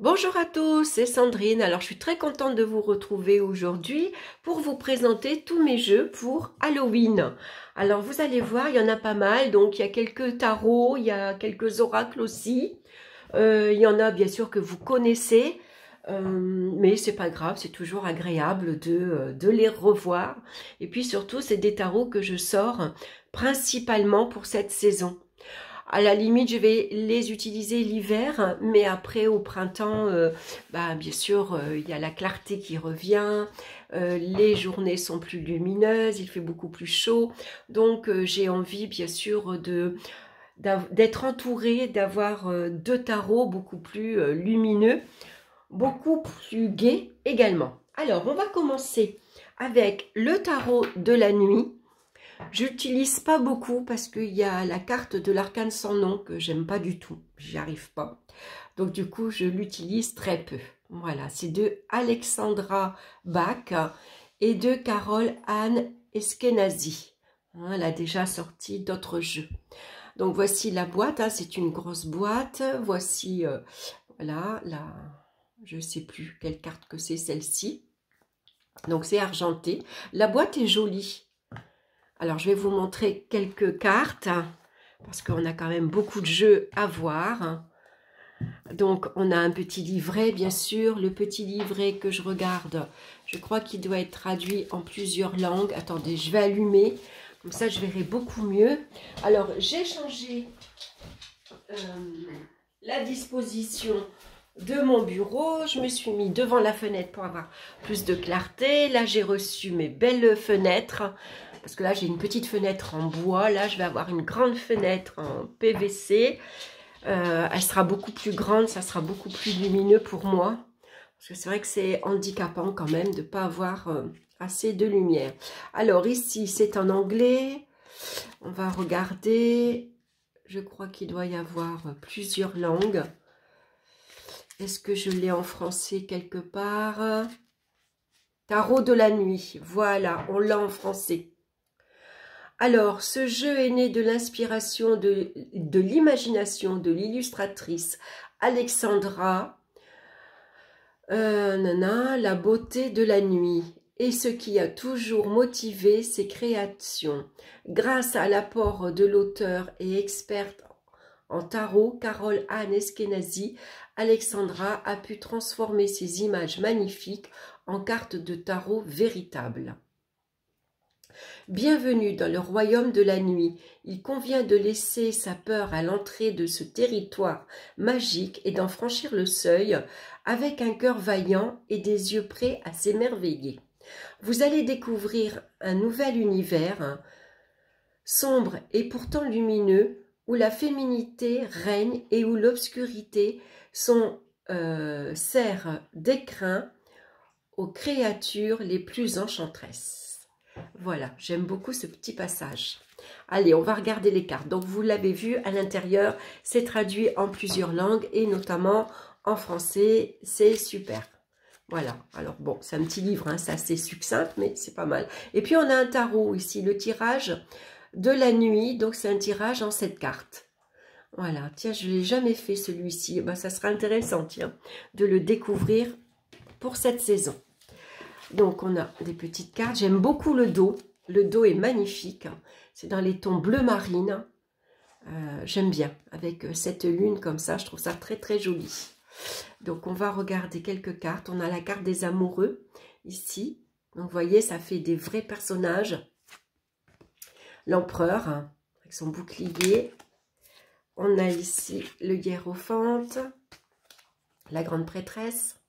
Bonjour à tous, c'est Sandrine. Alors je suis très contente de vous retrouver aujourd'hui pour vous présenter tous mes jeux pour Halloween. Alors vous allez voir, il y en a pas mal. Donc il y a quelques tarots, il y a quelques oracles aussi. Il y en a bien sûr que vous connaissez, mais c'est pas grave, c'est toujours agréable de les revoir. Et puis surtout, c'est des tarots que je sors principalement pour cette saison. À la limite, je vais les utiliser l'hiver, mais après au printemps, bien sûr, il y a la clarté qui revient, les journées sont plus lumineuses, il fait beaucoup plus chaud, donc j'ai envie bien sûr d'être entourée, d'avoir deux tarots beaucoup plus lumineux, beaucoup plus gais également. Alors, on va commencer avec le tarot de la nuit. J'utilise pas beaucoup parce qu'il y a la carte de l'arcane sans nom que j'aime pas du tout. J'y arrive pas. Donc du coup, je l'utilise très peu. Voilà, c'est de Alexandra Bach et de Carole Anne Eskenazi. Elle a déjà sorti d'autres jeux. Donc voici la boîte, hein, c'est une grosse boîte. Voici, voilà, je sais plus quelle carte que c'est celle-ci. Donc c'est argenté. La boîte est jolie. Alors, je vais vous montrer quelques cartes, parce qu'on a quand même beaucoup de jeux à voir. Donc, on a un petit livret, bien sûr. Le petit livret que je regarde, je crois qu'il doit être traduit en plusieurs langues. Attendez, je vais allumer, comme ça je verrai beaucoup mieux. Alors, j'ai changé la disposition de mon bureau. Je me suis mis devant la fenêtre pour avoir plus de clarté. Là, j'ai reçu mes belles fenêtres. Parce que là, j'ai une petite fenêtre en bois. Là, je vais avoir une grande fenêtre en PVC. Elle sera beaucoup plus grande. Ça sera beaucoup plus lumineux pour moi. Parce que c'est vrai que c'est handicapant quand même de ne pas avoir assez de lumière. Alors ici, c'est en anglais. On va regarder. Je crois qu'il doit y avoir plusieurs langues. Est-ce que je l'ai en français quelque part? Tarot de la nuit. Voilà, on l'a en français. Alors, ce jeu est né de l'inspiration de l'imagination de l'illustratrice Alexandra, la beauté de la nuit, et ce qui a toujours motivé ses créations. Grâce à l'apport de l'auteur et experte en tarot, Carole Anne Eskenazi, Alexandra a pu transformer ses images magnifiques en cartes de tarot véritables. Bienvenue dans le royaume de la nuit. Il convient de laisser sa peur à l'entrée de ce territoire magique et d'en franchir le seuil avec un cœur vaillant et des yeux prêts à s'émerveiller. Vous allez découvrir un nouvel univers, sombre et pourtant lumineux, où la féminité règne et où l'obscurité sert d'écrin aux créatures les plus enchanteresses. Voilà, j'aime beaucoup ce petit passage. Allez, on va regarder les cartes. Donc, vous l'avez vu, à l'intérieur, c'est traduit en plusieurs langues et notamment en français. C'est super. Voilà, alors bon, c'est un petit livre, hein, c'est assez succinct, mais c'est pas mal. Et puis, on a un tarot ici, le tirage de la nuit. Donc, c'est un tirage en 7 cartes. Voilà, tiens, je ne l'ai jamais fait celui-ci. Ben, ça sera intéressant, tiens, de le découvrir pour cette saison. Donc, on a des petites cartes. J'aime beaucoup le dos. Le dos est magnifique. C'est dans les tons bleu marine. J'aime bien. Avec cette lune comme ça, je trouve ça très, très joli. Donc, on va regarder quelques cartes. On a la carte des amoureux, ici. Donc, vous voyez, ça fait des vrais personnages. L'empereur, hein, avec son bouclier. On a ici le hiérophante. La grande prêtresse.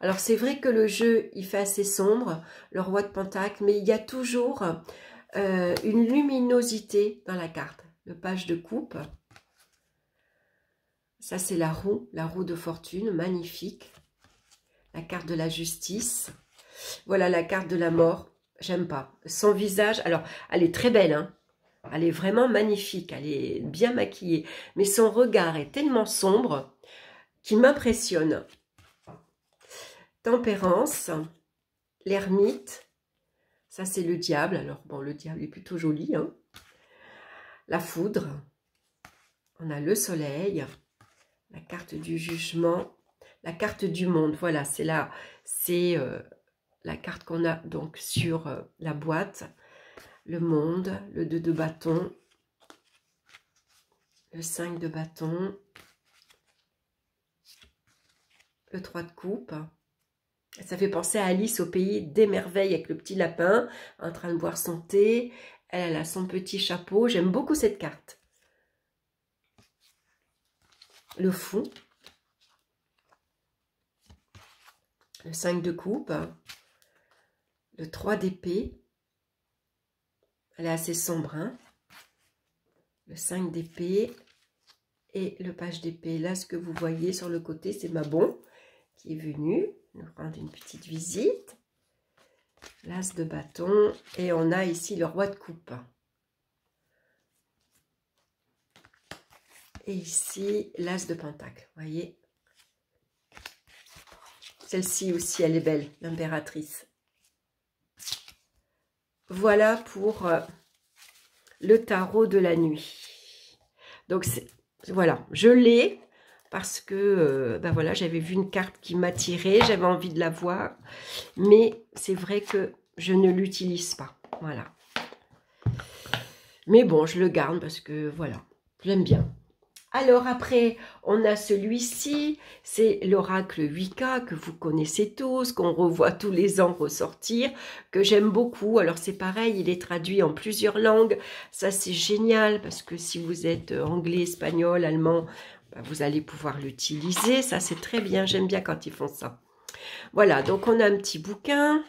Alors, c'est vrai que le jeu, il fait assez sombre, le roi de Pentacle, mais il y a toujours une luminosité dans la carte. Le page de coupe. Ça, c'est la roue de fortune, magnifique. La carte de la justice. Voilà la carte de la mort. J'aime pas. Son visage, alors, elle est très belle, hein. Elle est vraiment magnifique, elle est bien maquillée. Mais son regard est tellement sombre qu'il m'impressionne. Tempérance, l'ermite, ça c'est le diable. Alors bon, le diable est plutôt joli, hein. La foudre, on a le soleil, la carte du jugement. la carte du monde. Voilà, c'est la carte qu'on a donc sur la boîte. Le monde, le 2 de bâton, le 5 de bâton, le 3 de coupe. Ça fait penser à Alice au pays des merveilles avec le petit lapin en train de boire son thé. Elle a son petit chapeau. J'aime beaucoup cette carte. Le fou. Le 5 de coupe. Le 3 d'épée. Elle est assez sombre, hein. Le 5 d'épée. Et le page d'épée. Là, ce que vous voyez sur le côté, c'est Mabon qui est venu nous rendre une petite visite. L'as de bâton. Et on a ici le roi de coupe. Et ici, l'as de pentacle. Vous voyez? Celle-ci aussi, elle est belle, l'impératrice. Voilà pour le tarot de la nuit. Donc, voilà, je l'ai parce que ben voilà, j'avais vu une carte qui m'attirait, j'avais envie de la voir. Mais c'est vrai que je ne l'utilise pas. Voilà. Mais bon, je le garde parce que voilà, j'aime bien. Alors après, on a celui-ci, c'est l'oracle Wicca que vous connaissez tous, qu'on revoit tous les ans ressortir, que j'aime beaucoup. Alors c'est pareil, il est traduit en plusieurs langues. Ça c'est génial parce que si vous êtes anglais, espagnol, allemand, vous allez pouvoir l'utiliser. Ça c'est très bien, j'aime bien quand ils font ça. Voilà, donc on a un petit bouquin,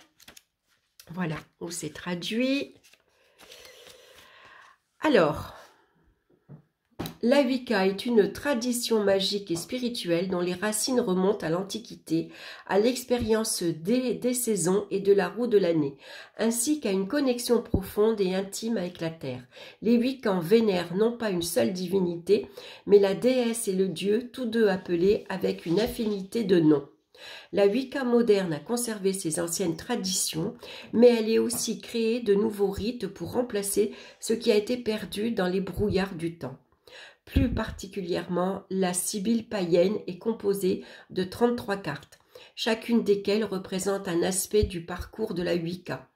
voilà, où c'est traduit. Alors... La Wicca est une tradition magique et spirituelle dont les racines remontent à l'Antiquité, à l'expérience des saisons et de la roue de l'année, ainsi qu'à une connexion profonde et intime avec la Terre. Les Wiccans vénèrent non pas une seule divinité, mais la déesse et le dieu, tous deux appelés avec une infinité de noms. La Wicca moderne a conservé ses anciennes traditions, mais elle est aussi créée de nouveaux rites pour remplacer ce qui a été perdu dans les brouillards du temps. Plus particulièrement, la Sibylle païenne est composée de 33 cartes, chacune desquelles représente un aspect du parcours de la Wicca.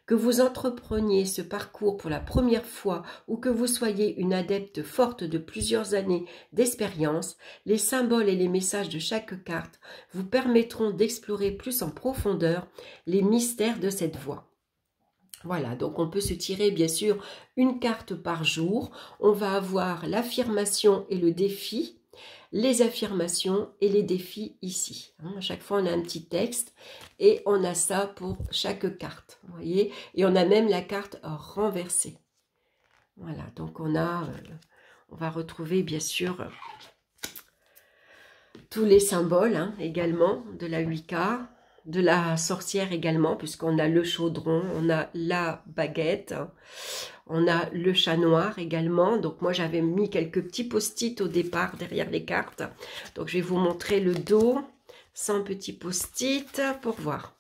Que vous entrepreniez ce parcours pour la première fois ou que vous soyez une adepte forte de plusieurs années d'expérience, les symboles et les messages de chaque carte vous permettront d'explorer plus en profondeur les mystères de cette voie. Voilà, donc on peut se tirer bien sûr une carte par jour. On va avoir l'affirmation et le défi, les affirmations et les défis ici. À chaque fois, on a un petit texte et on a ça pour chaque carte. Vous voyez? Et on a même la carte renversée. Voilà, donc on va retrouver bien sûr tous les symboles également de la Wicca. De la sorcière également, puisqu'on a le chaudron, on a la baguette, on a le chat noir également. Donc moi j'avais mis quelques petits post-it au départ derrière les cartes. Donc je vais vous montrer le dos sans petits post-it pour voir.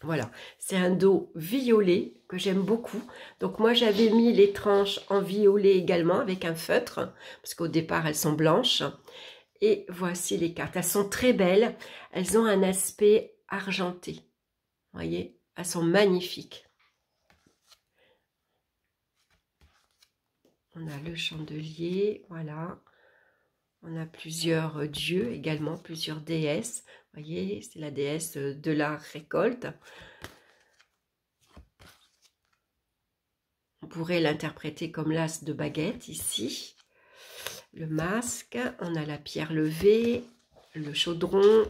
Voilà, c'est un dos violet que j'aime beaucoup. Donc moi j'avais mis les tranches en violet également avec un feutre, parce qu'au départ elles sont blanches. Et voici les cartes. Elles sont très belles. Elles ont un aspect argenté. Vous voyez, elles sont magnifiques. On a le chandelier, voilà. On a plusieurs dieux également, plusieurs déesses. Vous voyez, c'est la déesse de la récolte. On pourrait l'interpréter comme l'as de baguette ici. Le masque, on a la pierre levée, le chaudron.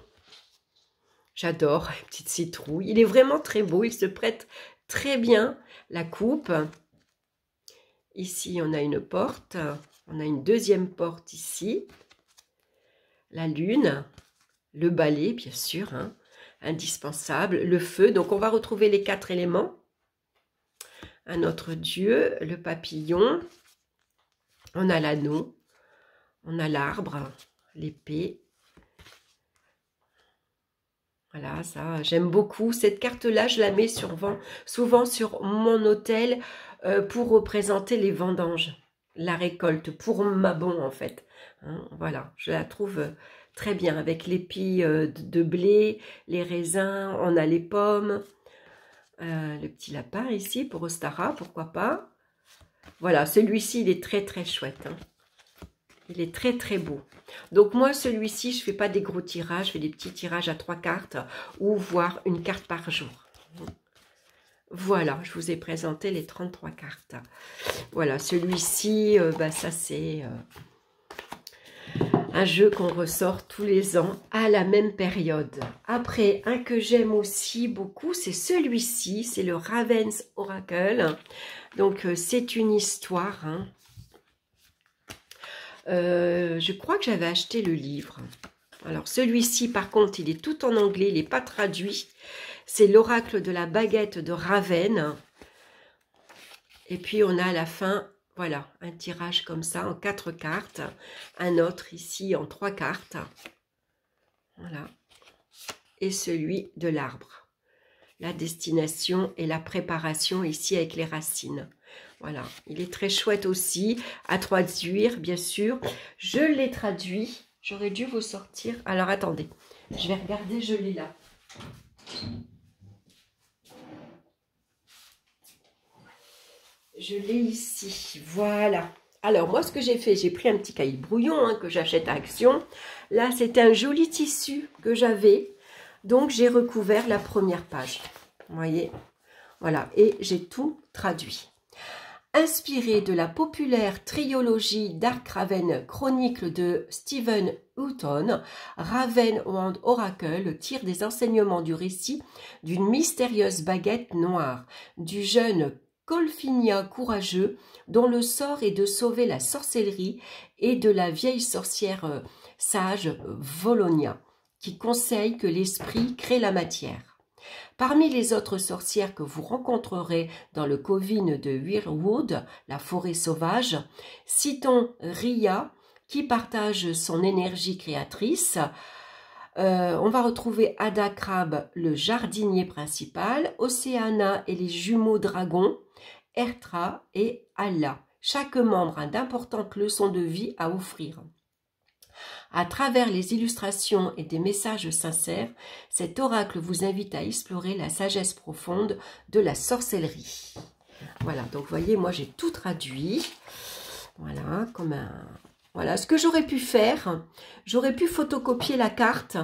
J'adore, une petite citrouille. Il est vraiment très beau, il se prête très bien. La coupe. Ici, on a une porte. On a une deuxième porte ici. La lune. Le balai, bien sûr, indispensable. Le feu. Donc, on va retrouver les 4 éléments. Un autre dieu, le papillon. On a l'anneau. On a l'arbre, l'épée. Voilà, ça, j'aime beaucoup. Cette carte-là, je la mets souvent sur mon autel pour représenter les vendanges, la récolte, pour Mabon en fait. Voilà, je la trouve Très bien, avec l'épi de blé, les raisins, on a les pommes, le petit lapin ici pour Ostara, pourquoi pas. Voilà, celui-ci, il est très très chouette. Hein. Il est très très beau. Donc moi, celui-ci, je ne fais pas des gros tirages, je fais des petits tirages à 3 cartes ou voire une carte par jour. Voilà, je vous ai présenté les 33 cartes. Voilà, celui-ci, ça c'est un jeu qu'on ressort tous les ans à la même période. Après, un que j'aime aussi beaucoup, c'est celui-ci, c'est le Raven's Oracle. Donc, c'est une histoire. Hein. Je crois que j'avais acheté le livre. Alors, celui-ci, par contre, il est tout en anglais, il n'est pas traduit. C'est l'oracle de la baguette de Ravenne. Et puis, on a à la fin... Voilà, un tirage comme ça en 4 cartes. Un autre ici en 3 cartes. Voilà. Et celui de l'arbre. La destination et la préparation ici avec les racines. Voilà, il est très chouette aussi à traduire, bien sûr. Je l'ai traduit. J'aurais dû vous sortir. Alors, attendez. Je vais regarder, je l'ai là. Je l'ai ici, voilà. Alors, moi, ce que j'ai fait, j'ai pris un petit cahier brouillon hein, que j'achète à Action. Là, c'est un joli tissu que j'avais. Donc, j'ai recouvert la première page. Vous voyez? Voilà, et j'ai tout traduit. Inspiré de la populaire trilogie Dark Raven Chronicle de Stephen Houghton, Ravenwand Oracle tire des enseignements du récit d'une mystérieuse baguette noire, du jeune Colfinia courageux dont le sort est de sauver la sorcellerie et de la vieille sorcière sage Volonia qui conseille que l'esprit crée la matière. Parmi les autres sorcières que vous rencontrerez dans le coven de Weirwood, la forêt sauvage, citons Ria qui partage son énergie créatrice. On va retrouver Ada Crab, le jardinier principal, Océana et les jumeaux dragons, Ertra et Allah. Chaque membre a d'importantes leçons de vie à offrir. À travers les illustrations et des messages sincères, cet oracle vous invite à explorer la sagesse profonde de la sorcellerie. Voilà, donc vous voyez, moi j'ai tout traduit. Voilà, comme un... Voilà, ce que j'aurais pu faire, j'aurais pu photocopier la carte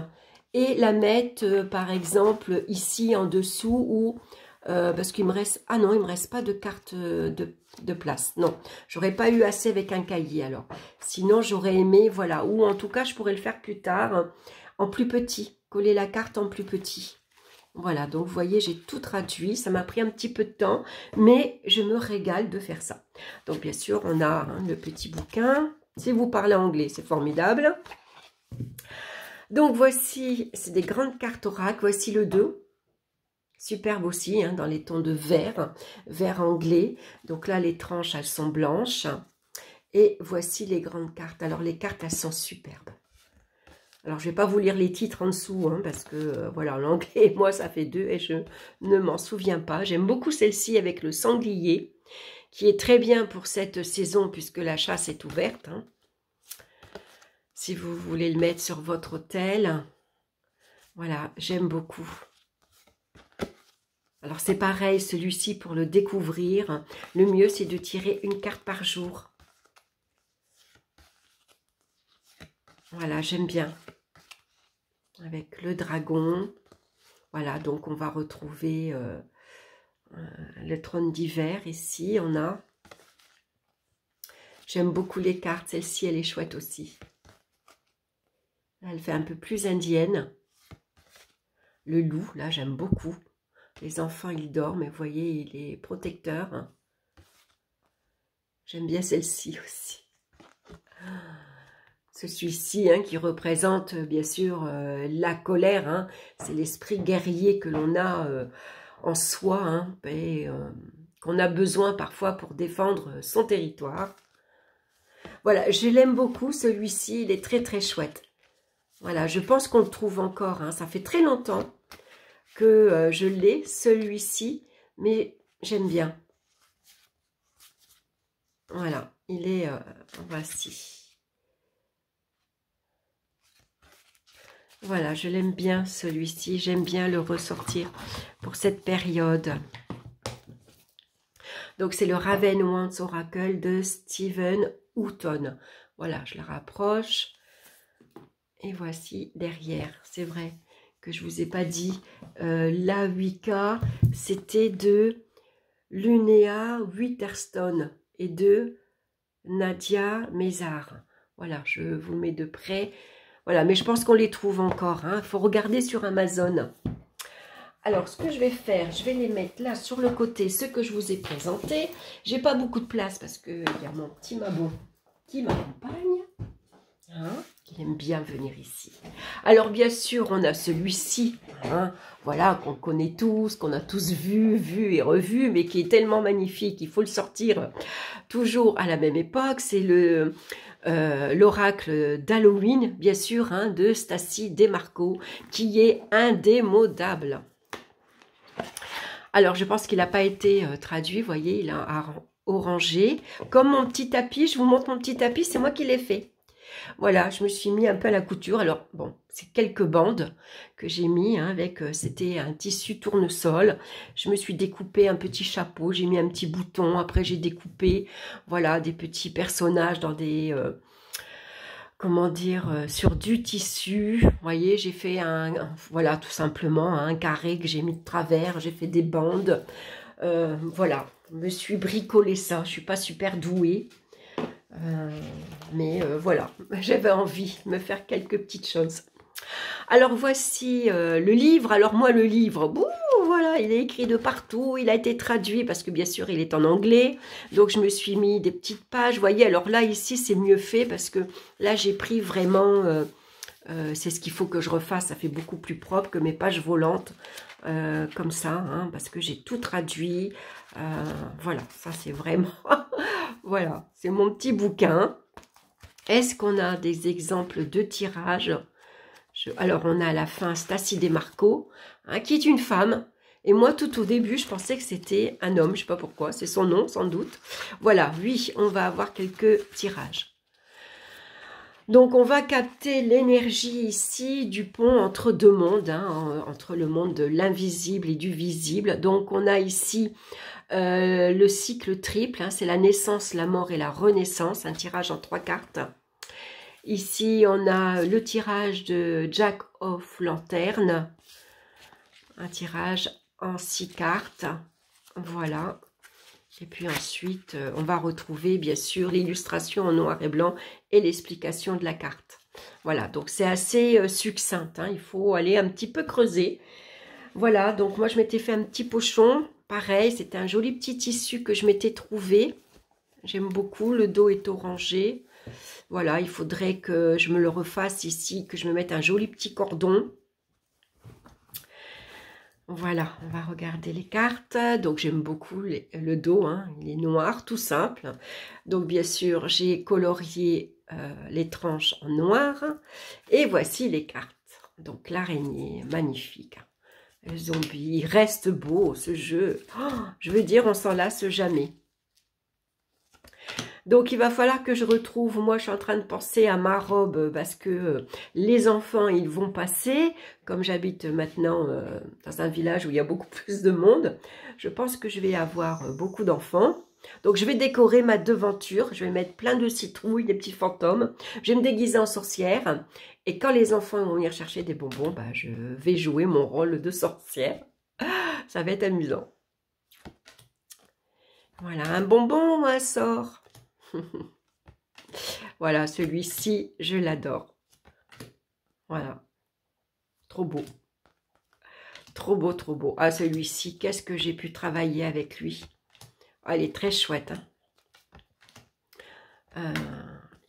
et la mettre, par exemple, ici en dessous ou... parce qu'il me reste... Ah non, il ne me reste pas de carte de place. Non, j'aurais pas eu assez avec un cahier alors. Sinon, j'aurais aimé, voilà. Ou en tout cas, je pourrais le faire plus tard, hein, en plus petit. Coller la carte en plus petit. Voilà, donc vous voyez, j'ai tout traduit. Ça m'a pris un petit peu de temps, mais je me régale de faire ça. Donc, bien sûr, on a hein, le petit bouquin. Si vous parlez anglais, c'est formidable. Donc, voici, c'est des grandes cartes oracle. Voici le 2. Superbe aussi, hein, dans les tons de vert, vert anglais. Donc là, les tranches, elles sont blanches. Et voici les grandes cartes. Alors, les cartes, elles sont superbes. Alors, je ne vais pas vous lire les titres en dessous, hein, parce que, voilà, l'anglais, moi, ça fait 2 et je ne m'en souviens pas. J'aime beaucoup celle-ci avec le sanglier, qui est très bien pour cette saison, puisque la chasse est ouverte. Hein. Si vous voulez le mettre sur votre autel, voilà, j'aime beaucoup. Alors, c'est pareil, celui-ci, pour le découvrir, le mieux, c'est de tirer une carte par jour. Voilà, j'aime bien. Avec le dragon. Voilà, donc on va retrouver le trône d'hiver ici. On a... J'aime beaucoup les cartes. Celle-ci, elle est chouette aussi. Elle fait un peu plus indienne. Le loup, là, j'aime beaucoup. Les enfants, ils dorment, et vous voyez, il est protecteur. J'aime bien celle-ci aussi. Celui-ci, hein, qui représente, bien sûr, la colère. Hein. C'est l'esprit guerrier que l'on a en soi, hein, et qu'on a besoin parfois pour défendre son territoire. Voilà, je l'aime beaucoup, celui-ci. Il est très, très chouette. Voilà, je pense qu'on le trouve encore. Hein. Ça fait très longtemps que je l'ai, celui-ci, mais j'aime bien. Voilà, il est... voici. Voilà, je l'aime bien celui-ci. J'aime bien le ressortir pour cette période. Donc, c'est le Ravenwants Oracle de Stephen Houghton. Voilà, je le rapproche. Et voici derrière. C'est vrai que je ne vous ai pas dit. La Wicca, c'était de Lunéa Witherstone et de Nadia Mézard. Voilà, je vous mets de près. Voilà, mais je pense qu'on les trouve encore. Il faut regarder sur Amazon. Alors, ce que je vais faire, je vais les mettre là sur le côté, ceux que je vous ai présentés. J'ai pas beaucoup de place parce qu'il y a mon petit Mabon qui m'accompagne. Qui aime bien venir ici. Alors, bien sûr, on a celui-ci, voilà, qu'on connaît tous, qu'on a tous vu et revu, mais qui est tellement magnifique, il faut le sortir toujours à la même époque. C'est l'oracle d'Halloween, bien sûr, de Stacy Demarco, qui est indémodable. Alors, je pense qu'il n'a pas été traduit, vous voyez, il a un orangé. Comme mon petit tapis, je vous montre mon petit tapis, c'est moi qui l'ai fait. Voilà, je me suis mis un peu à la couture. Alors, bon, c'est quelques bandes que j'ai mis avec, c'était un tissu tournesol. Je me suis découpé un petit chapeau, j'ai mis un petit bouton. Après, j'ai découpé, voilà, des petits personnages dans des, comment dire, sur du tissu. Vous voyez, j'ai fait voilà, tout simplement un carré que j'ai mis de travers. J'ai fait des bandes. Voilà, je me suis bricolé ça. Je suis pas super douée. Mais voilà, j'avais envie de me faire quelques petites choses. Alors voici le livre. Alors moi le livre, voilà, il est écrit de partout, il a été traduit parce que bien sûr il est en anglais. Donc je me suis mis des petites pages, vous voyez. Alors là ici c'est mieux fait parce que là j'ai pris vraiment, c'est ce qu'il faut que je refasse, ça fait beaucoup plus propre que mes pages volantes. Comme ça, parce que j'ai tout traduit. Voilà, ça c'est vraiment... voilà, c'est mon petit bouquin. Est-ce qu'on a des exemples de tirages? Alors, on a à la fin Stacy Demarco, qui est une femme. Et moi, tout au début, je pensais que c'était un homme. Je ne sais pas pourquoi, c'est son nom, sans doute. Voilà, oui, on va avoir quelques tirages. Donc, on va capter l'énergie ici du pont entre deux mondes, entre le monde de l'invisible et du visible. Donc, on a ici le cycle triple, c'est la naissance, la mort et la renaissance, un tirage en 3 cartes. Ici, on a le tirage de Jack of Lanterne, un tirage en 6 cartes. Voilà. Et puis ensuite, on va retrouver bien sûr l'illustration en noir et blanc et l'explication de la carte. Voilà, donc c'est assez succinct, il faut aller un petit peu creuser. Voilà, donc moi je m'étais fait un petit pochon, pareil, c'était un joli petit tissu que je m'étais trouvé. J'aime beaucoup, le dos est orangé. Voilà, il faudrait que je me le refasse ici, que je me mette un joli petit cordon. Voilà, on va regarder les cartes. Donc, j'aime beaucoup le dos, il est noir, tout simple. Donc, bien sûr, j'ai colorié les tranches en noir. Et voici les cartes. Donc, l'araignée, magnifique. Le zombie, il reste beau, ce jeu. Oh, je veux dire, on s'en lasse jamais. Donc, il va falloir que je retrouve, moi je suis en train de penser à ma robe parce que les enfants, ils vont passer. Comme j'habite maintenant dans un village où il y a beaucoup plus de monde, je pense que je vais avoir beaucoup d'enfants. Donc, je vais décorer ma devanture. Je vais mettre plein de citrouilles, des petits fantômes. Je vais me déguiser en sorcière. Et quand les enfants vont venir chercher des bonbons, je vais jouer mon rôle de sorcière. Ça va être amusant. Voilà, un bonbon ou un sort. Voilà, celui-ci, je l'adore. Voilà. Trop beau. Trop beau, trop beau. Ah, celui-ci, qu'est-ce que j'ai pu travailler avec lui. Ah, il est très chouette.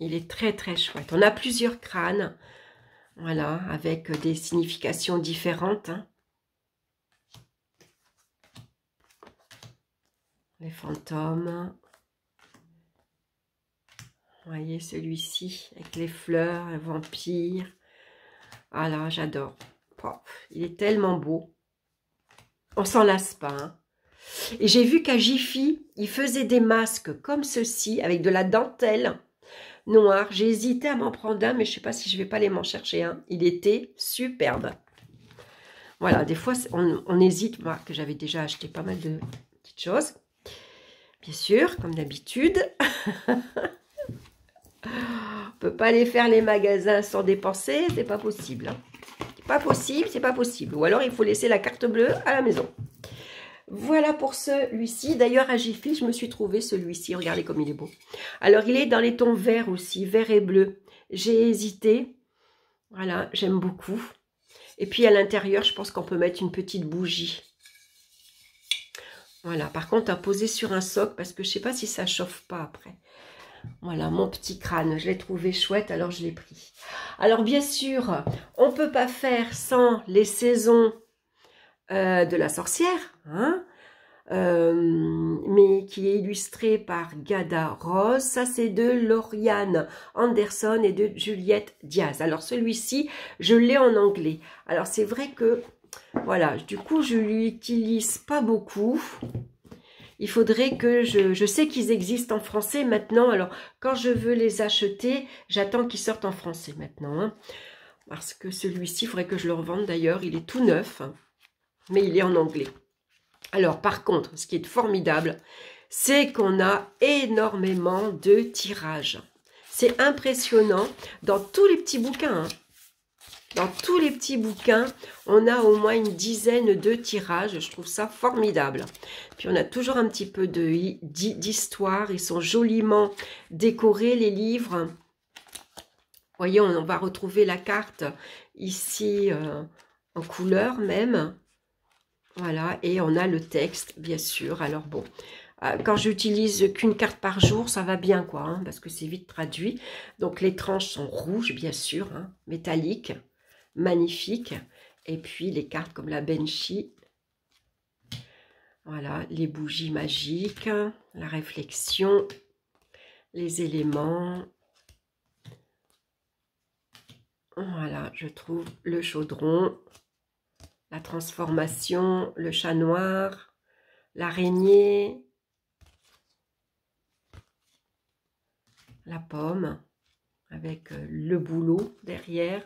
Il est très, très chouette. On a plusieurs crânes. Voilà, avec des significations différentes. Les fantômes. Vous voyez celui-ci avec les fleurs, un vampire. Ah là, j'adore. Oh, il est tellement beau. On s'en lasse pas. Et j'ai vu qu'à Jiffy, ils faisaient des masques comme ceci avec de la dentelle. noir. J'ai hésité à m'en prendre un, mais je ne sais pas si je vais pas aller m'en chercher un. Il était superbe. Voilà, des fois, on hésite. Moi, que j'avais déjà acheté pas mal de petites choses. Bien sûr, comme d'habitude. On peut pas aller faire les magasins sans dépenser, c'est pas possible. Hein. C'est pas possible, c'est pas possible. Ou alors, il faut laisser la carte bleue à la maison. Voilà pour celui-ci. D'ailleurs, à Jiffy, je me suis trouvé celui-ci. Regardez comme il est beau. Alors, il est dans les tons verts aussi, vert et bleu. J'ai hésité. Voilà, j'aime beaucoup. Et puis, à l'intérieur, je pense qu'on peut mettre une petite bougie. Voilà, par contre, à poser sur un socle, parce que je ne sais pas si ça chauffe pas après. Voilà, mon petit crâne, je l'ai trouvé chouette, alors je l'ai pris. Alors, bien sûr, on ne peut pas faire sans les saisons de la sorcière, hein, mais qui est illustré par Gada Rose. Ça, c'est de Lauriane Anderson et de Juliette Diaz. Alors, celui-ci, je l'ai en anglais. Alors, c'est vrai que, voilà, du coup, je l'utilise pas beaucoup. Il faudrait que je sais qu'ils existent en français maintenant. Alors, quand je veux les acheter, j'attends qu'ils sortent en français maintenant. Hein, parce que celui-ci, il faudrait que je le revende d'ailleurs. Il est tout neuf, hein, mais il est en anglais. Alors, par contre, ce qui est formidable, c'est qu'on a énormément de tirages. C'est impressionnant. Dans tous les petits bouquins, hein, dans tous les petits bouquins, on a au moins une dizaine de tirages. Je trouve ça formidable. Puis on a toujours un petit peu d'histoire. Ils sont joliment décorés, les livres. Vous voyez, on va retrouver la carte ici en couleur même. Voilà, et on a le texte, bien sûr. Alors bon, quand j'utilise qu'une carte par jour, ça va bien, quoi, hein, parce que c'est vite traduit. Donc les tranches sont rouges, bien sûr, hein, métalliques. Magnifique. Et puis les cartes comme la Banshee. Voilà, les bougies magiques, la réflexion, les éléments. Voilà, je trouve le chaudron, la transformation, le chat noir, l'araignée, la pomme avec le bouleau derrière.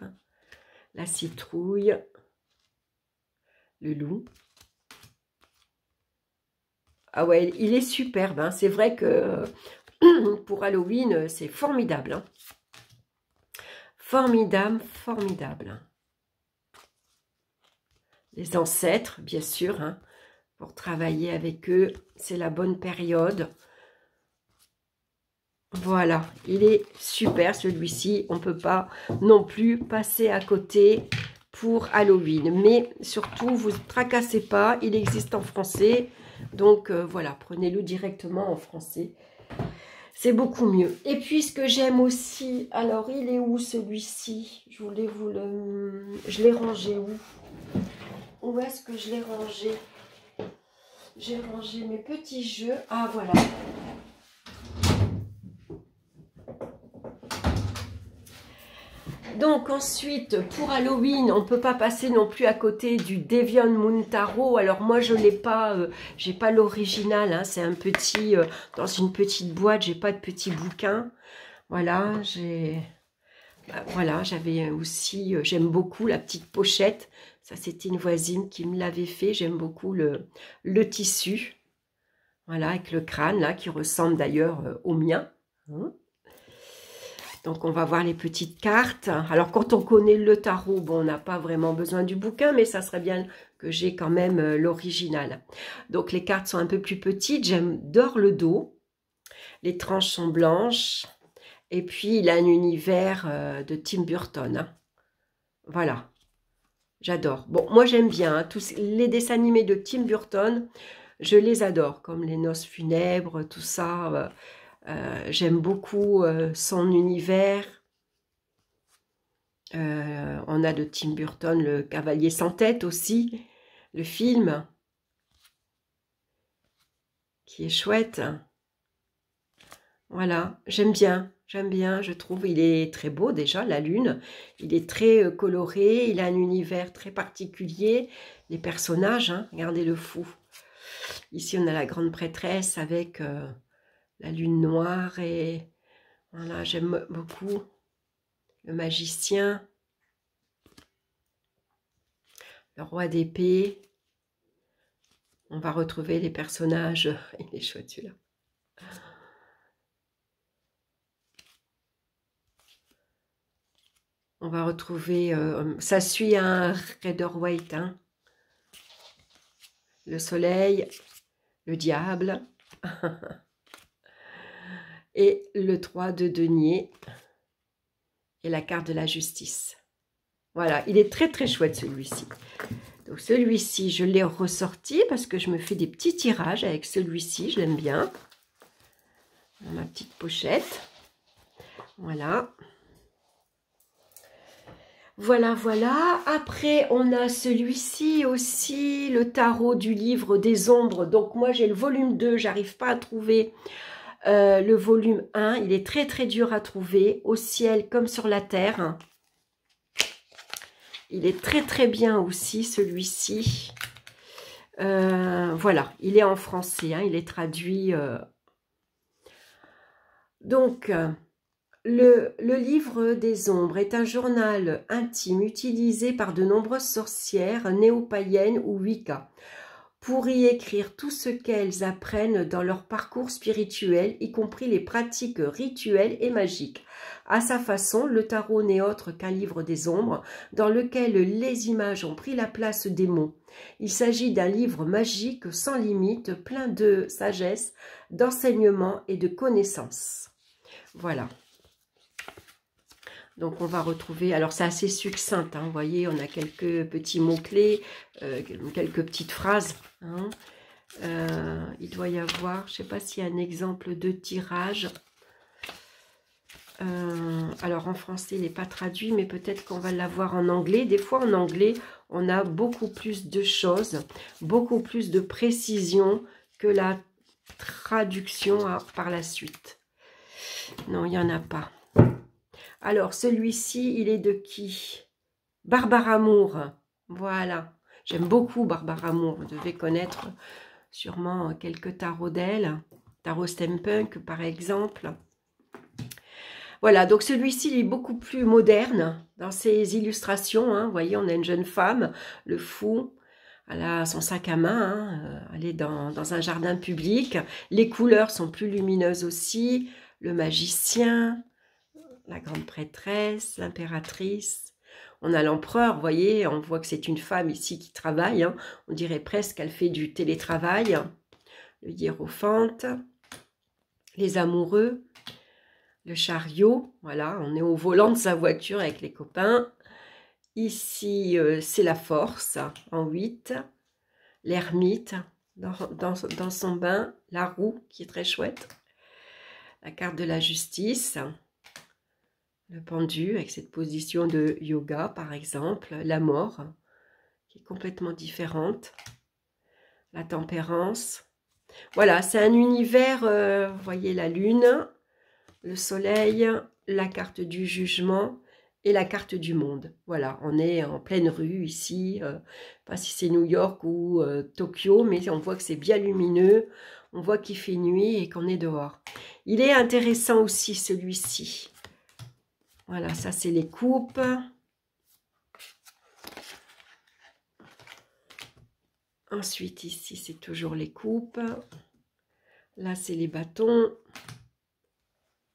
La citrouille, le loup. Ah ouais, il est superbe. Hein. C'est vrai que pour Halloween, c'est formidable. Hein. Formidable, formidable. Les ancêtres, bien sûr, hein, pour travailler avec eux, c'est la bonne période. Voilà, il est super celui-ci. On ne peut pas non plus passer à côté pour Halloween. Mais surtout, vous ne tracassez pas, il existe en français. Donc voilà, prenez-le directement en français. C'est beaucoup mieux. Et puis ce que j'aime aussi, alors il est où celui-ci? Je voulais vous le... Je l'ai rangé où? Où est-ce que je l'ai rangé? J'ai rangé mes petits jeux. Ah voilà. Donc ensuite, pour Halloween, on ne peut pas passer non plus à côté du Deviant Moon Tarot. Alors moi, je l'ai pas, j'ai pas l'original, hein, c'est un petit, dans une petite boîte, j'ai pas de petit bouquin. Voilà, voilà, j'avais aussi, j'aime beaucoup la petite pochette. Ça, c'était une voisine qui me l'avait fait. J'aime beaucoup le tissu. Voilà, avec le crâne, là, qui ressemble d'ailleurs au mien. Hein. Donc, on va voir les petites cartes. Alors, quand on connaît le tarot, bon, on n'a pas vraiment besoin du bouquin, mais ça serait bien que j'ai quand même l'original. Donc, les cartes sont un peu plus petites. J'adore le dos. Les tranches sont blanches. Et puis, il a un univers de Tim Burton. Hein. Voilà. J'adore. Bon, moi, j'aime bien. Hein, tous les dessins animés de Tim Burton, je les adore. Comme Les Noces funèbres, tout ça. J'aime beaucoup son univers. On a de Tim Burton le Cavalier sans tête aussi, le film, qui est chouette. Voilà, j'aime bien, je trouve. Il est très beau déjà, la lune. Il est très coloré, il a un univers très particulier. Les personnages, hein, regardez le fou. Ici, on a la grande prêtresse avec... la lune noire et Voilà, j'aime beaucoup le magicien, le roi d'épée. On va retrouver les personnages. Il est chouette celui-là. On va retrouver, ça suit un Rider-Waite, hein. Le soleil, le diable et le 3 de denier et la carte de la justice. Voilà, il est très très chouette celui-ci. Donc celui-ci, je l'ai ressorti parce que je me fais des petits tirages avec celui-ci, je l'aime bien. Dans ma petite pochette. Voilà. Voilà, voilà. Après, on a celui-ci aussi, le tarot du livre des ombres. Donc, moi, j'ai le volume 2. J'arrive pas à trouver le volume 1. Il est très, très dur à trouver. Au ciel comme sur la terre. Il est très, très bien aussi, celui-ci. Voilà, il est en français. Hein, il est traduit. Donc... Le livre des ombres est un journal intime utilisé par de nombreuses sorcières néo-païennes ou Wicca pour y écrire tout ce qu'elles apprennent dans leur parcours spirituel, y compris les pratiques rituelles et magiques. À sa façon, le tarot n'est autre qu'un livre des ombres dans lequel les images ont pris la place des mots. Il s'agit d'un livre magique sans limite, plein de sagesse, d'enseignements et de connaissances. Voilà. Donc, on va retrouver... Alors, c'est assez succinct, hein, vous voyez, on a quelques petits mots-clés, quelques petites phrases. Hein. Il doit y avoir, je ne sais pas s'il y a un exemple de tirage. Alors, en français, il n'est pas traduit, mais peut-être qu'on va l'avoir en anglais. Des fois, en anglais, on a beaucoup plus de choses, beaucoup plus de précision que la traduction par la suite. Non, il n'y en a pas. Alors, celui-ci, il est de qui? Barbara Moore. Voilà. J'aime beaucoup Barbara Moore. Vous devez connaître sûrement quelques tarots d'elle. Tarot Steampunk, par exemple. Voilà, donc celui-ci, il est beaucoup plus moderne dans ses illustrations. Hein. Vous voyez, on a une jeune femme, le fou. Elle a son sac à main. Hein. Elle est dans un jardin public. Les couleurs sont plus lumineuses aussi. Le magicien... La grande prêtresse, l'impératrice. On a l'empereur, vous voyez, on voit que c'est une femme ici qui travaille. Hein. On dirait presque qu'elle fait du télétravail. Le hiérophante, les amoureux, le chariot. Voilà, on est au volant de sa voiture avec les copains. Ici, c'est la force, en 8. L'ermite, dans son bain. La roue, qui est très chouette. La carte de la justice. Le pendu, avec cette position de yoga, par exemple. La mort, qui est complètement différente. La tempérance. Voilà, c'est un univers, vous voyez la lune, le soleil, la carte du jugement et la carte du monde. Voilà, on est en pleine rue ici. Pas si c'est New York ou Tokyo, mais on voit que c'est bien lumineux. On voit qu'il fait nuit et qu'on est dehors. Il est intéressant aussi, celui-ci. Voilà, ça c'est les coupes. Ensuite, ici, c'est toujours les coupes. Là, c'est les bâtons.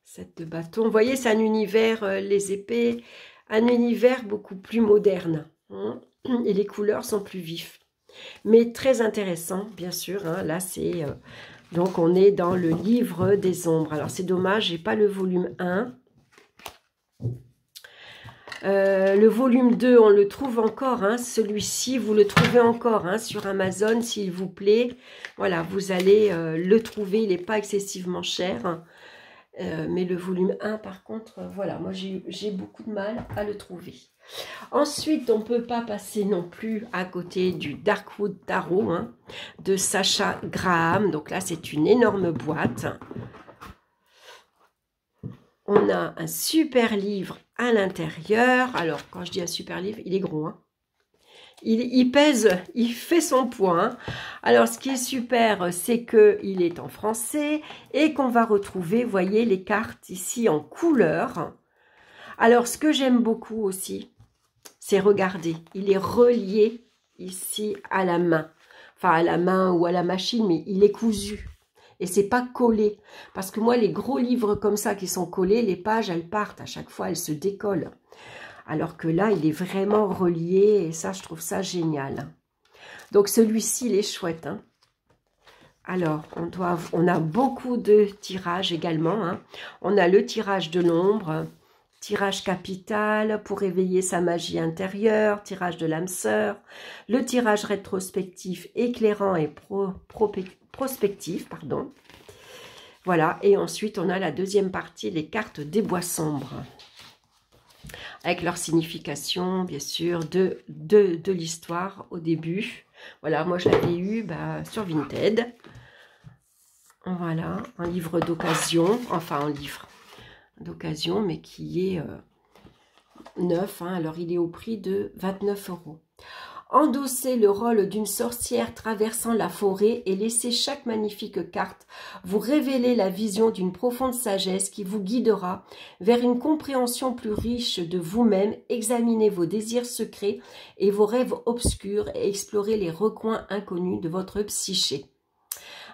7 de bâtons. Vous voyez, c'est un univers, les épées, un univers beaucoup plus moderne. Hein, et les couleurs sont plus vives. Mais très intéressant, bien sûr. Hein, là, c'est... donc, on est dans le livre des ombres. Alors, c'est dommage, j'ai pas le volume 1. Le volume 2, on le trouve encore, hein, celui-ci, vous le trouvez encore hein, sur Amazon, s'il vous plaît. Voilà, vous allez le trouver, il n'est pas excessivement cher. Mais le volume 1, par contre, voilà, moi j'ai beaucoup de mal à le trouver. Ensuite, on ne peut pas passer non plus à côté du Darkwood Tarot hein, de Sacha Graham. Donc là, c'est une énorme boîte. On a un super livre à l'intérieur. Alors, quand je dis un super livre, il est gros. Hein. il pèse, il fait son poids. Hein. Alors, ce qui est super, c'est qu'il est en français et qu'on va retrouver, vous voyez, les cartes ici en couleur. Alors, ce que j'aime beaucoup aussi, c'est regarder. Il est relié ici à la main. Enfin, à la main ou à la machine, mais il est cousu. Et c'est pas collé. Parce que moi, les gros livres comme ça qui sont collés, les pages, elles partent. À chaque fois, elles se décollent. Alors que là, il est vraiment relié. Et ça, je trouve ça génial. Donc, celui-ci, il est chouette. Hein. Alors, on a beaucoup de tirages également. Hein. On a le tirage de l'ombre, tirage capital pour éveiller sa magie intérieure, tirage de l'âme sœur, le tirage rétrospectif éclairant et prospectif, pardon. Voilà, et ensuite on a la deuxième partie, les cartes des bois sombres, avec leur signification, bien sûr, de l'histoire au début. Voilà, moi je l'avais eu sur Vinted. Voilà, un livre d'occasion, enfin un livre d'occasion, mais qui est neuf. Hein, alors, il est au prix de 29 €. Endossez le rôle d'une sorcière traversant la forêt et laissez chaque magnifique carte vous révéler la vision d'une profonde sagesse qui vous guidera vers une compréhension plus riche de vous-même. Examinez vos désirs secrets et vos rêves obscurs et explorez les recoins inconnus de votre psyché.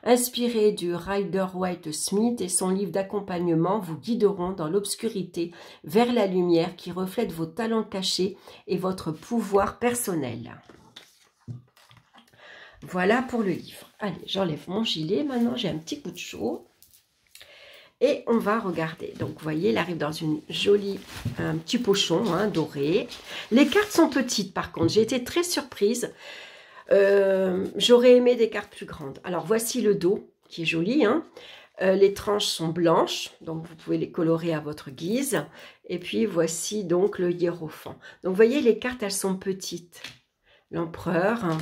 Inspiré du Rider-Waite-Smith et son livre d'accompagnement vous guideront dans l'obscurité vers la lumière qui reflète vos talents cachés et votre pouvoir personnel. Voilà pour le livre. Allez, j'enlève mon gilet. Maintenant, j'ai un petit coup de chaud. Et on va regarder. Donc, vous voyez, il arrive dans une jolie, un petit pochon hein, doré. Les cartes sont petites, par contre. J'ai été très surprise. J'aurais aimé des cartes plus grandes. Alors, voici le dos, qui est joli. Hein. Les tranches sont blanches, donc vous pouvez les colorer à votre guise. Et puis, voici donc le hiérophant. Donc, vous voyez, les cartes, elles sont petites. L'empereur, hein,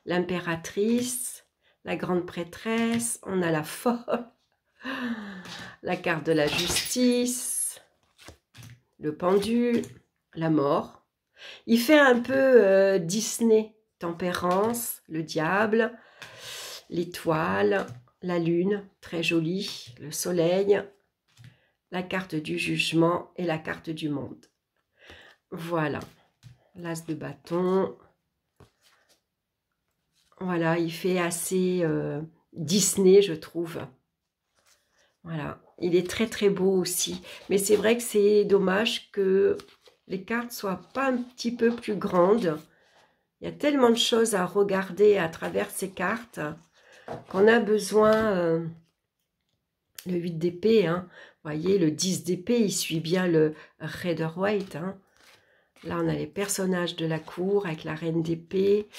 l'impératrice, la grande prêtresse, on a la folle, la carte de la justice, le pendu, la mort. Il fait un peu Disney. Tempérance, le diable, l'étoile, la lune, très jolie, le soleil, la carte du jugement et la carte du monde. Voilà, l'as de bâton. Voilà, il fait assez Disney, je trouve. Voilà, il est très très beau aussi. Mais c'est vrai que c'est dommage que les cartes soient pas un petit peu plus grandes. Il y a tellement de choses à regarder à travers ces cartes qu'on a besoin, le 8 d'épée, hein, vous voyez, le 10 d'épée, il suit bien le Rider-Waite. Hein. Là, on a les personnages de la cour avec la reine d'épée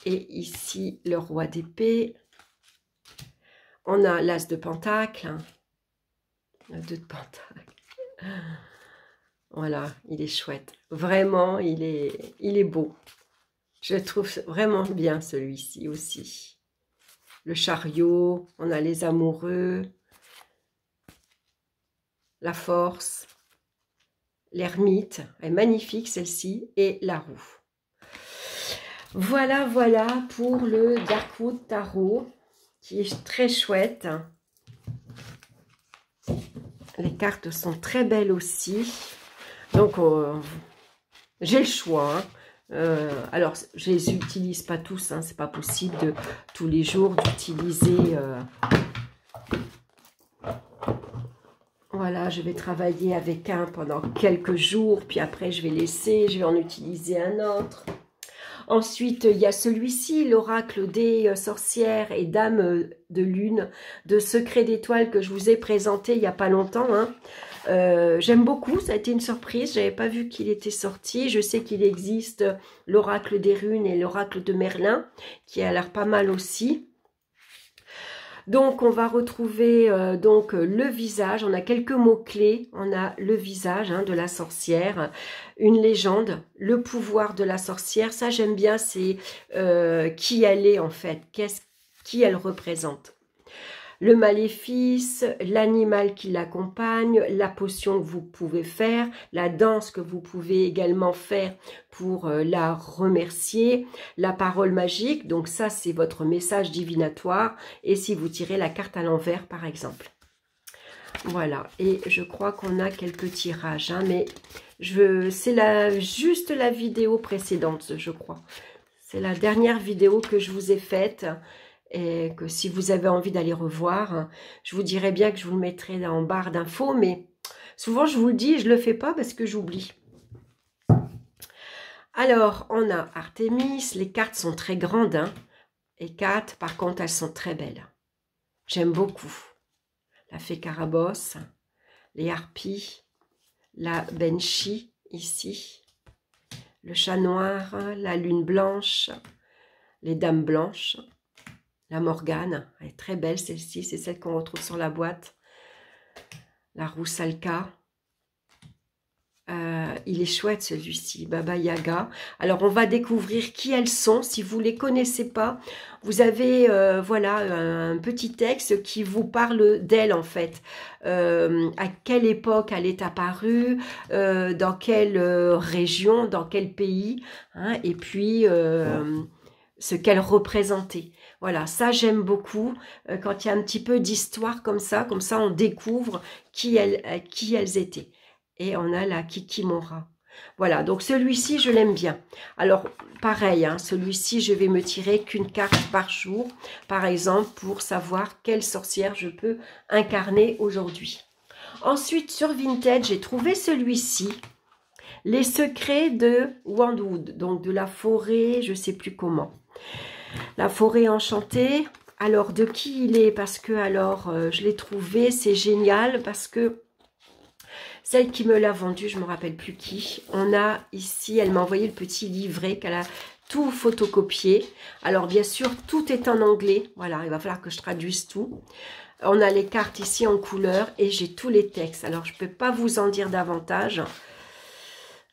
et ici, le roi d'épée. On a l'as de pentacle, hein. Le 2 de pentacle. Voilà, il est chouette. Vraiment, il est beau. Je trouve vraiment bien celui-ci aussi. Le chariot, on a les amoureux, la force, l'ermite, elle est magnifique celle-ci, et la roue. Voilà, voilà pour le Darkwood Tarot, qui est très chouette. Les cartes sont très belles aussi. Donc, j'ai le choix, hein. Alors, je les utilise pas tous, hein, c'est pas possible de tous les jours d'utiliser. Voilà, je vais travailler avec un pendant quelques jours, puis après je vais laisser, je vais en utiliser un autre. Ensuite, il y a celui-ci, l'oracle des sorcières et dames de lune, de Secret d'étoiles que je vous ai présenté il n'y a pas longtemps. Hein. J'aime beaucoup, ça a été une surprise, je n'avais pas vu qu'il était sorti. Je sais qu'il existe l'oracle des runes et l'oracle de Merlin, qui a l'air pas mal aussi. Donc, on va retrouver donc le visage. On a quelques mots-clés. On a le visage hein, de la sorcière, une légende, le pouvoir de la sorcière. Ça, j'aime bien, c'est qui elle est en fait, qui elle représente. le maléfice, l'animal qui l'accompagne, la potion que vous pouvez faire, la danse que vous pouvez également faire pour la remercier, la parole magique, donc ça c'est votre message divinatoire, et si vous tirez la carte à l'envers par exemple. Voilà, et je crois qu'on a quelques tirages, hein, mais c'est juste la vidéo précédente, je crois. C'est la dernière vidéo que je vous ai faite, et que si vous avez envie d'aller revoir, je vous dirais bien que je vous le mettrai en barre d'infos, mais souvent je vous le dis, je ne le fais pas parce que j'oublie. Alors, on a Artémis, les cartes sont très grandes, hein, et 4, par contre, elles sont très belles. J'aime beaucoup. La fée Carabosse, les harpies, la Banshee, ici, le chat noir, la lune blanche, les dames blanches, la Morgane, elle est très belle celle-ci, c'est celle qu'on retrouve sur la boîte. La Roussalka. Il est chouette celui-ci, Baba Yaga. Alors on va découvrir qui elles sont. Si vous ne les connaissez pas, vous avez voilà un petit texte qui vous parle d'elle en fait. À quelle époque elle est apparue, dans quelle région, dans quel pays, hein, et puis ce qu'elle représentait. Voilà, ça j'aime beaucoup, quand il y a un petit peu d'histoire comme ça on découvre qui elles étaient. Et on a la Kikimora. Voilà, donc celui-ci je l'aime bien. Alors pareil, hein, celui-ci je vais me tirer qu'une carte par jour, par exemple, pour savoir quelle sorcière je peux incarner aujourd'hui. Ensuite sur Vintage, j'ai trouvé celui-ci. Les secrets de Wandwood, donc de la forêt, je ne sais plus comment. La forêt enchantée. Alors, de qui il est? Parce que, alors, je l'ai trouvé, c'est génial, parce que celle qui me l'a vendu, je ne me rappelle plus qui. On a ici, elle m'a envoyé le petit livret qu'elle a tout photocopié. Alors, bien sûr, tout est en anglais. Voilà, il va falloir que je traduise tout. On a les cartes ici en couleur et j'ai tous les textes. Alors, je ne peux pas vous en dire davantage.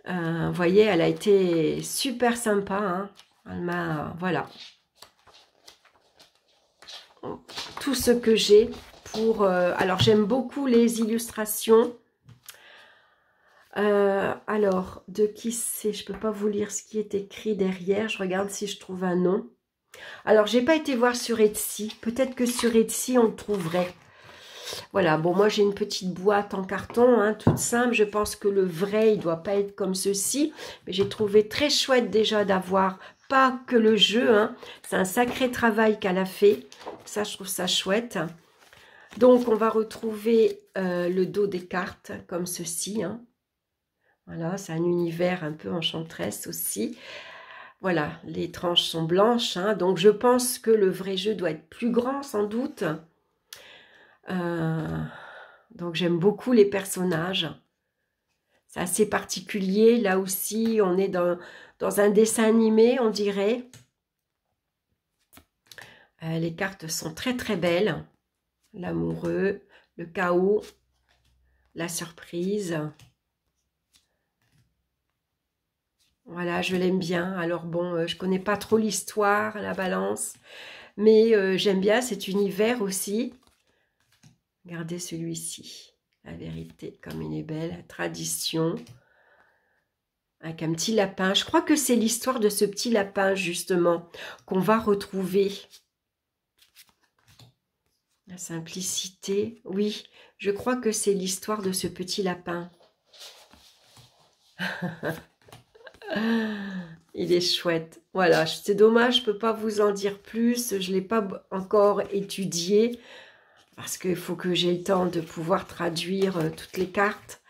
Vous voyez, elle a été super sympa, hein. Elle m'a, voilà, tout ce que j'ai pour... alors, j'aime beaucoup les illustrations. Alors, de qui c'est? Je ne peux pas vous lire ce qui est écrit derrière. Je regarde si je trouve un nom. Alors, j'ai pas été voir sur Etsy. Peut-être que sur Etsy, on le trouverait. Voilà, bon, moi, j'ai une petite boîte en carton, hein, toute simple. Je pense que le vrai, il ne doit pas être comme ceci. Mais j'ai trouvé très chouette déjà d'avoir... Pas que le jeu, hein. C'est un sacré travail qu'elle a fait. Ça, je trouve ça chouette. Donc, on va retrouver le dos des cartes comme ceci. Hein. Voilà, c'est un univers un peu enchanteresse aussi. Voilà, les tranches sont blanches. Hein. Donc, je pense que le vrai jeu doit être plus grand, sans doute. Donc, j'aime beaucoup les personnages. C'est assez particulier. Là aussi, on est dans un dessin animé, on dirait. Les cartes sont très très belles. L'amoureux, le chaos, la surprise. Voilà, je l'aime bien. Alors bon, je connais pas trop l'histoire, la balance. Mais j'aime bien cet univers aussi. Regardez celui-ci. La vérité, comme il est belle. Tradition. Avec un petit lapin. Je crois que c'est l'histoire de ce petit lapin, justement, qu'on va retrouver. La simplicité. Oui, je crois que c'est l'histoire de ce petit lapin. Il est chouette. Voilà, c'est dommage, je ne peux pas vous en dire plus. Je ne l'ai pas encore étudié. Parce qu'il faut que j'ai le temps de pouvoir traduire toutes les cartes.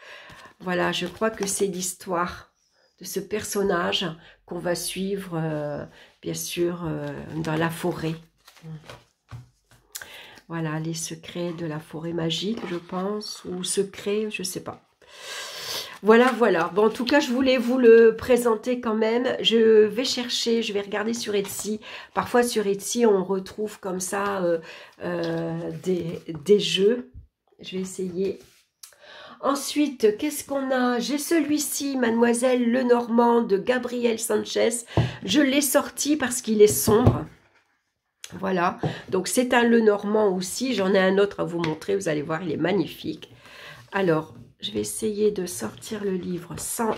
Voilà, je crois que c'est l'histoire de ce personnage qu'on va suivre, bien sûr, dans la forêt. Voilà, les secrets de la forêt magique, je pense, ou secrets, je ne sais pas. Voilà, voilà. Bon, en tout cas, je voulais vous le présenter quand même. Je vais chercher, je vais regarder sur Etsy. Parfois, sur Etsy, on retrouve comme ça des jeux. Je vais essayer. Ensuite, qu'est-ce qu'on a? J'ai celui-ci, Mademoiselle Lenormand de Gabriel Sanchez. Je l'ai sorti parce qu'il est sombre. Voilà, donc c'est un Lenormand aussi, j'en ai un autre à vous montrer, vous allez voir, il est magnifique. Alors, je vais essayer de sortir le livre sans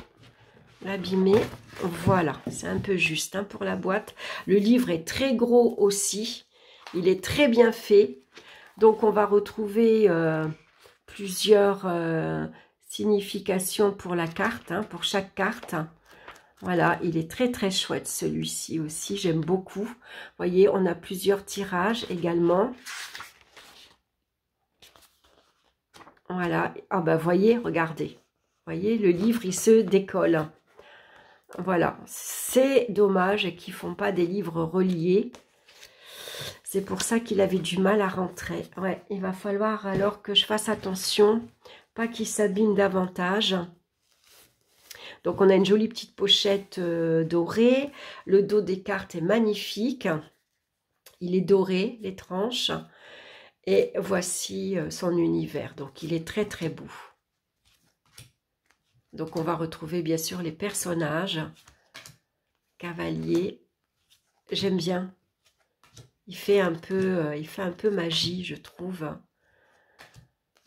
l'abîmer. Voilà, c'est un peu juste hein, pour la boîte. Le livre est très gros aussi, il est très bien fait. Donc, on va retrouver plusieurs significations pour la carte, hein, pour chaque carte. Voilà, il est très très chouette celui-ci aussi, j'aime beaucoup. Vous voyez, on a plusieurs tirages également. Voilà, ah bah voyez, regardez. Voyez, le livre, il se décolle. Voilà, c'est dommage qu'ils ne font pas des livres reliés. C'est pour ça qu'il avait du mal à rentrer. Ouais, il va falloir alors que je fasse attention, pas qu'il s'abîme davantage. Donc, on a une jolie petite pochette dorée. Le dos des cartes est magnifique. Il est doré, les tranches. Et voici son univers. Donc, il est très, très beau. Donc, on va retrouver bien sûr les personnages. Cavalier. J'aime bien. Il fait un peu magie, je trouve.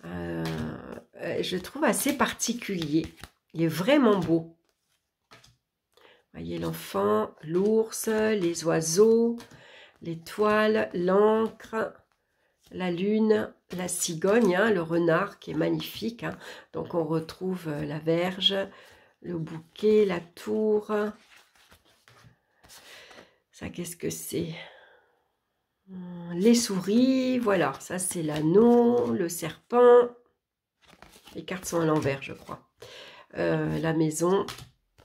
Je trouve assez particulier. Il est vraiment beau. Voyez l'enfant, l'ours, les oiseaux, l'étoile, l'encre, la lune, la cigogne, hein, le renard qui est magnifique. Hein. Donc on retrouve la verge, le bouquet, la tour. Ça, qu'est-ce que c'est? Les souris, voilà. Ça, c'est l'anneau, le serpent. Les cartes sont à l'envers, je crois. La maison,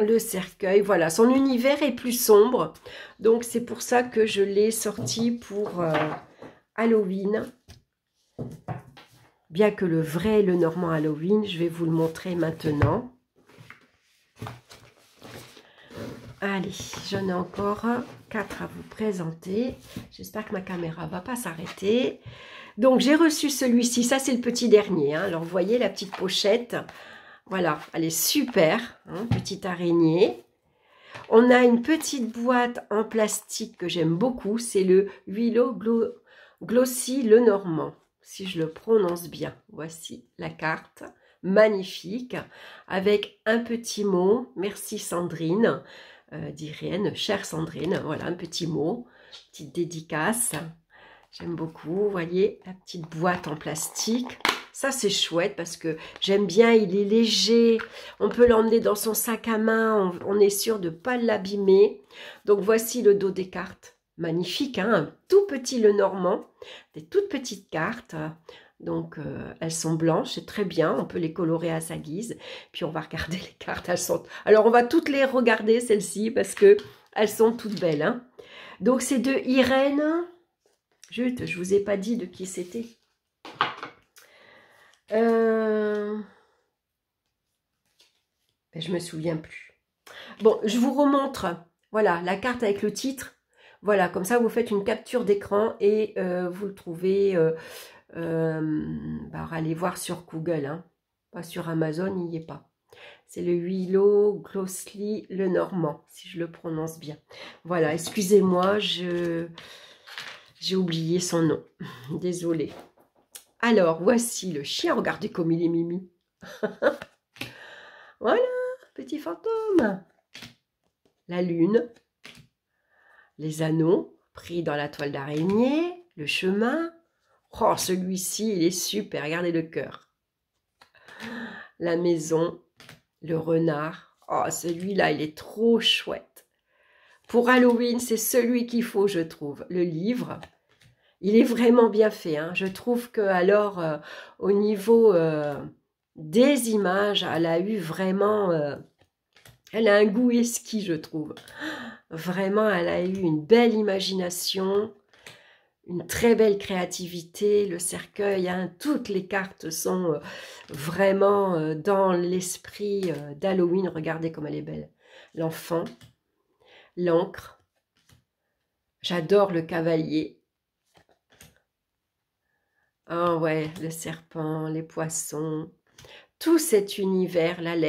le cercueil, voilà, son univers est plus sombre, donc c'est pour ça que je l'ai sorti pour Halloween, bien que le vrai Lenormand Halloween, je vais vous le montrer maintenant. Allez, j'en ai encore 4 à vous présenter, j'espère que ma caméra va pas s'arrêter. Donc j'ai reçu celui-ci, ça c'est le petit dernier, hein. Alors vous voyez la petite pochette. Voilà, elle est super, hein, petite araignée. On a une petite boîte en plastique que j'aime beaucoup, c'est le Willow Glossy Lenormand, si je le prononce bien. Voici la carte, magnifique, avec un petit mot, merci Sandrine, d'Irène, chère Sandrine, voilà un petit mot, petite dédicace. J'aime beaucoup, vous voyez, la petite boîte en plastique. Ça, c'est chouette parce que j'aime bien, il est léger. On peut l'emmener dans son sac à main, on est sûr de ne pas l'abîmer. Donc, voici le dos des cartes. Magnifique, hein, un tout petit Lenormand, des toutes petites cartes. Donc, elles sont blanches, c'est très bien, on peut les colorer à sa guise. Puis, on va regarder les cartes, elles sont... Alors, on va toutes les regarder, celles-ci, parce que elles sont toutes belles. Hein. Donc, c'est de Irène... Zut, je ne vous ai pas dit de qui c'était. Je me souviens plus. Bon, je vous remontre. Voilà, la carte avec le titre. Voilà, comme ça, vous faites une capture d'écran et vous le trouvez. Allez voir sur Google. Hein. Pas sur Amazon, il n'y est pas. C'est le Willow Glossy Lenormand, si je le prononce bien. Voilà, excusez-moi, j'ai oublié son nom. Désolée. Alors, voici le chien. Regardez comme il est mimi. Voilà, petit fantôme. La lune. Les anneaux pris dans la toile d'araignée. Le chemin. Oh, celui-ci, il est super. Regardez le cœur. La maison. Le renard. Oh, celui-là, il est trop chouette. Pour Halloween, c'est celui qu'il faut, je trouve. Le livre. Il est vraiment bien fait. Hein. Je trouve que alors au niveau des images, elle a eu vraiment... elle a un goût exquis, je trouve. Vraiment, elle a eu une belle imagination, une très belle créativité. Le cercueil, hein, toutes les cartes sont vraiment dans l'esprit d'Halloween. Regardez comme elle est belle. L'enfant, l'encre. J'adore le cavalier. Ah ouais, le serpent, les poissons, tout cet univers, la lettre.